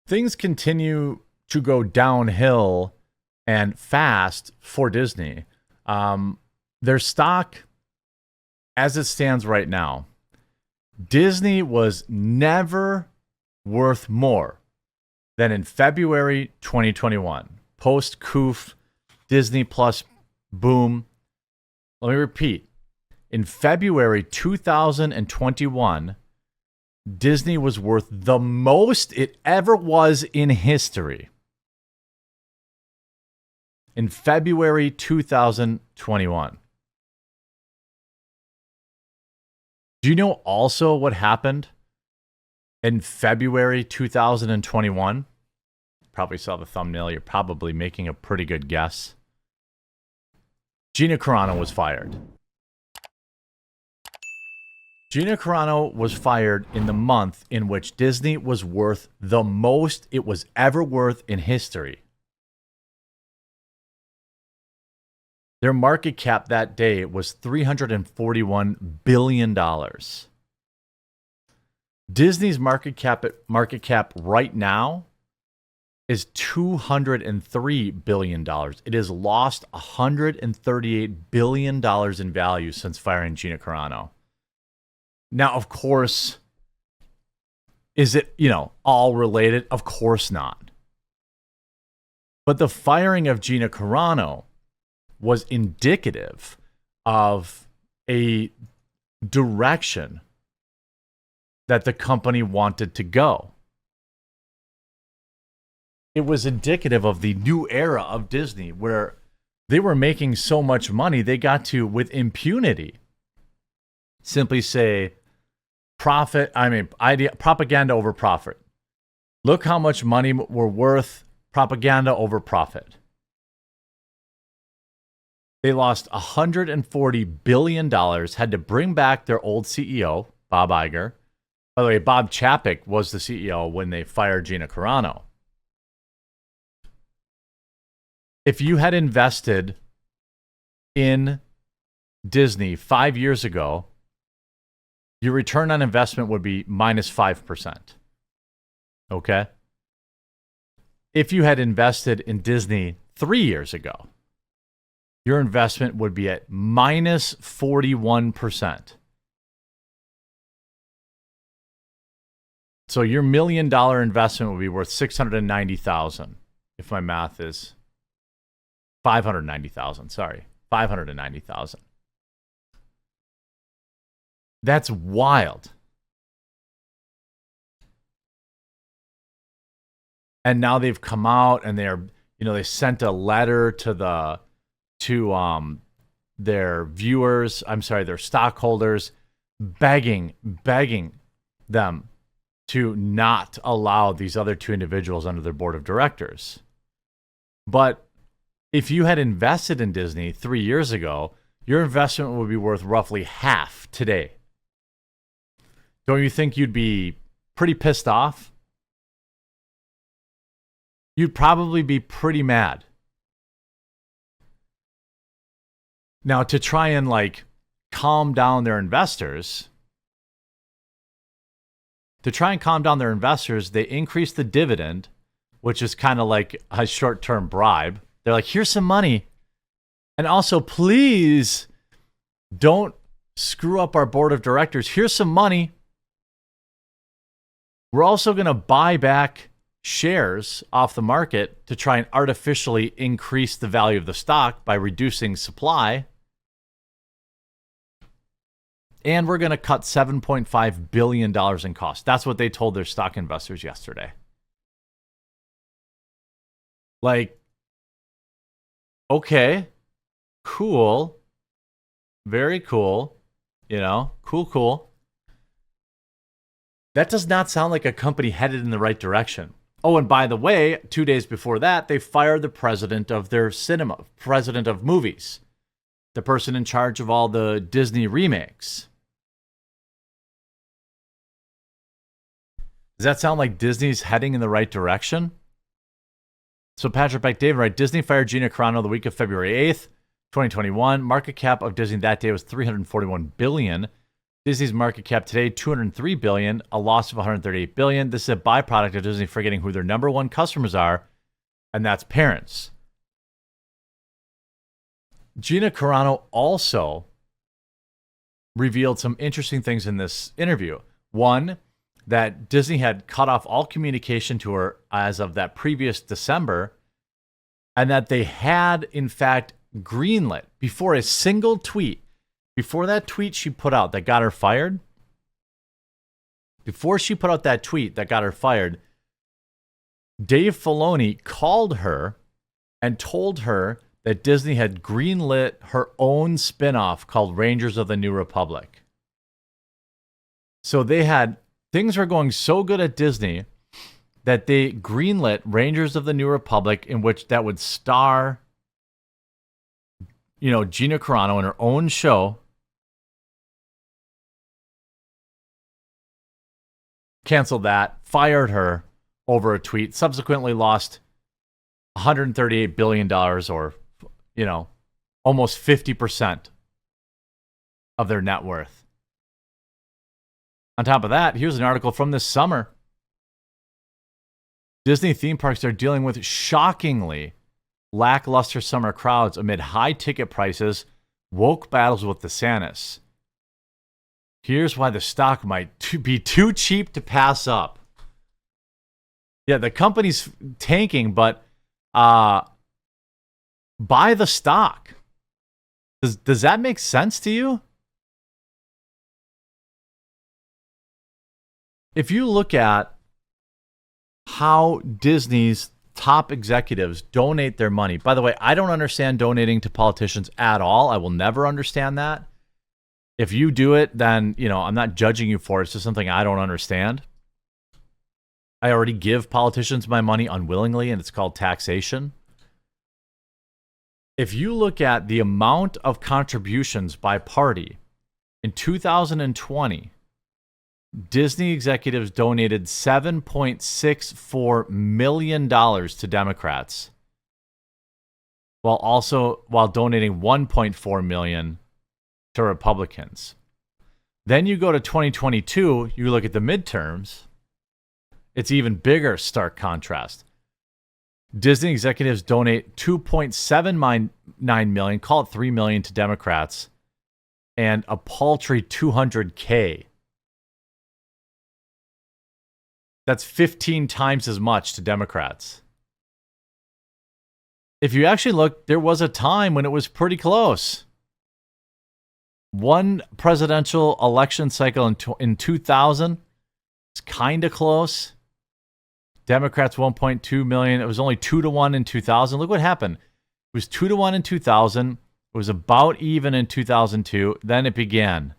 things continue to go downhill and fast for Disney. Their stock, as it stands right now, Disney was never worth more than in February 2021. Post-Coof, Disney Plus boom. Let me repeat. In February 2021, Disney was worth the most it ever was in history. In February 2021. Do you know also what happened in February 2021? Probably saw the thumbnail. You're probably making a pretty good guess. Gina Carano was fired. Gina Carano was fired in the month in which Disney was worth the most it was ever worth in history. Their market cap that day was $341 billion. Disney's market cap right now is $203 billion. It has lost $138 billion in value since firing Gina Carano. Now, of course, is it, all related? Of course not. But the firing of Gina Carano was indicative of a direction that the company wanted to go. It was indicative of the new era of Disney where they were making so much money, they got to, with impunity, simply say, propaganda over profit. Look how much money we're worth, propaganda over profit. They lost $140 billion, had to bring back their old CEO, Bob Iger. By the way, Bob Chapek was the CEO when they fired Gina Carano. If you had invested in Disney 5 years ago, your return on investment would be minus 5%. Okay? If you had invested in Disney 3 years ago, your investment would be at minus 41%. So your $1 million investment would be worth $690,000. If my math is $590,000, sorry, $590,000. That's wild. And now they've come out and they're, they sent a letter to their viewers, their stockholders, begging them to not allow these other two individuals under their board of directors. But if you had invested in Disney 3 years ago, your investment would be worth roughly half today. Don't you think you'd be pretty pissed off? You'd probably be pretty mad. Now, to try and calm down their investors, they increased the dividend, which is kind of like a short-term bribe. They're like, here's some money. And also, please don't screw up our board of directors. Here's some money. We're also going to buy back shares off the market to try and artificially increase the value of the stock by reducing supply. And we're going to cut $7.5 billion in costs. That's what they told their stock investors yesterday. Okay, cool. Very cool. Cool. That does not sound like a company headed in the right direction. Oh, and by the way, 2 days before that, they fired the president of their president of movies, the person in charge of all the Disney remakes. Does that sound like Disney's heading in the right direction? So Patrick McDavid, right? Disney fired Gina Carano the week of February 8th, 2021. Market cap of Disney that day was $341 billion. Disney's market cap today, $203 billion, a loss of $138 billion. This is a byproduct of Disney forgetting who their number one customers are, and that's parents. Gina Carano also revealed some interesting things in this interview. One, that Disney had cut off all communication to her as of that previous December, and that they had, in fact, greenlit before a single tweet, before that tweet she put out that got her fired, before she put out that tweet that got her fired, Dave Filoni called her and told her that Disney had greenlit her own spinoff called Rangers of the New Republic. So things were going so good at Disney that they greenlit Rangers of the New Republic, in which that would star, Gina Carano in her own show. Canceled that, fired her over a tweet, subsequently lost $138 billion, or almost 50% of their net worth. On top of that, here's an article from this summer. Disney theme parks are dealing with shockingly lackluster summer crowds amid high ticket prices, woke battles with DeSantis. Here's why the stock might be too cheap to pass up. Yeah, the company's tanking, but buy the stock. Does that make sense to you? If you look at how Disney's top executives donate their money, by the way, I don't understand donating to politicians at all. I will never understand that. If you do it, then, I'm not judging you for it. It's just something I don't understand. I already give politicians my money unwillingly, and it's called taxation. If you look at the amount of contributions by party, in 2020, Disney executives donated $7.64 million to Democrats, while donating $1.4 million to Republicans. Then you go to 2022, you look at the midterms, it's even bigger stark contrast. Disney executives donate $2.79 million, call it $3 million to Democrats, and a paltry $200K. That's 15 times as much to Democrats. If you actually look, there was a time when it was pretty close. One presidential election cycle in 2000, it's kind of close. Democrats 1.2 million. It was only 2-1 in 2000. Look what happened. It was 2-1 in 2000. It was about even in 2002. Then it began.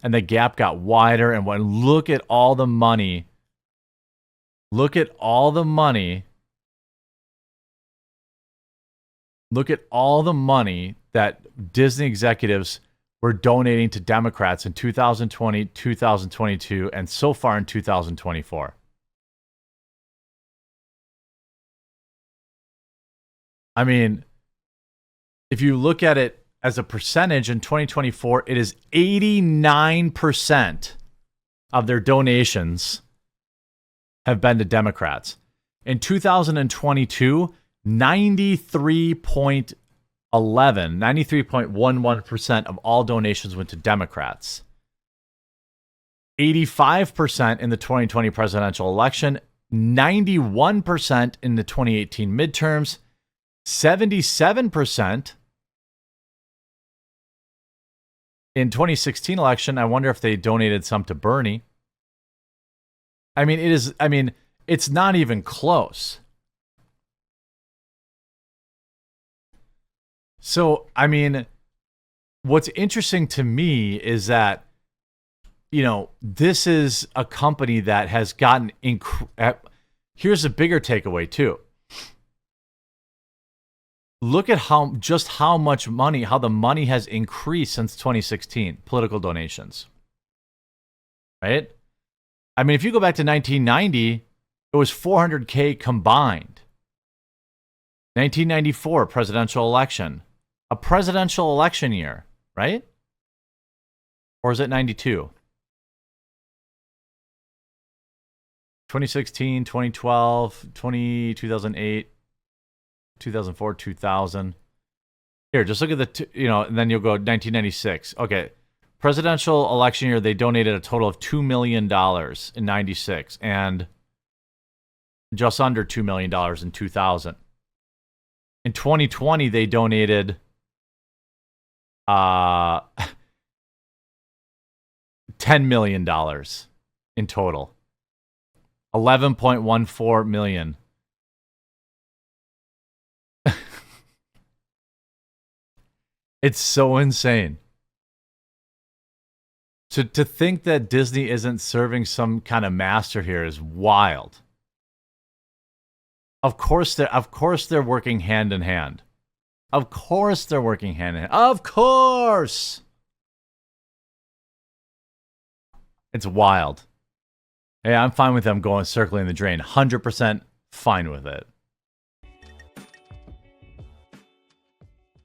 And the gap got wider. And look at all the money. Look at all the money. Look at all the money that Disney executives were donating to Democrats in 2020, 2022, and so far in 2024. I mean, if you look at it as a percentage in 2024, it is 89% of their donations have been to Democrats. In 2022, 93.11% of all donations went to Democrats. 85% in the 2020 presidential election, 91% in the 2018 midterms, 77% in 2016 election. I wonder if they donated some to Bernie. It's not even close. So, what's interesting to me is that, this is a company that has gotten here's a bigger takeaway too. Look at how much money, how the money has increased since 2016, political donations. Right? If you go back to 1990, it was $400K combined. 1994 presidential election. A presidential election year, right? Or is it 92? 2016, 2012, 2008, 2004, 2000. Here, just look at the, and then you'll go 1996. Okay. Presidential election year, they donated a total of $2 million in 96 and just under $2 million in 2000. In 2020, they donated $10 million in total. 11.14 million. It's so insane. To think that Disney isn't serving some kind of master here is wild. Of course they're working hand in hand. Of course they're working hand in hand. Of course. It's wild. Yeah, I'm fine with them circling the drain. 100% fine with it.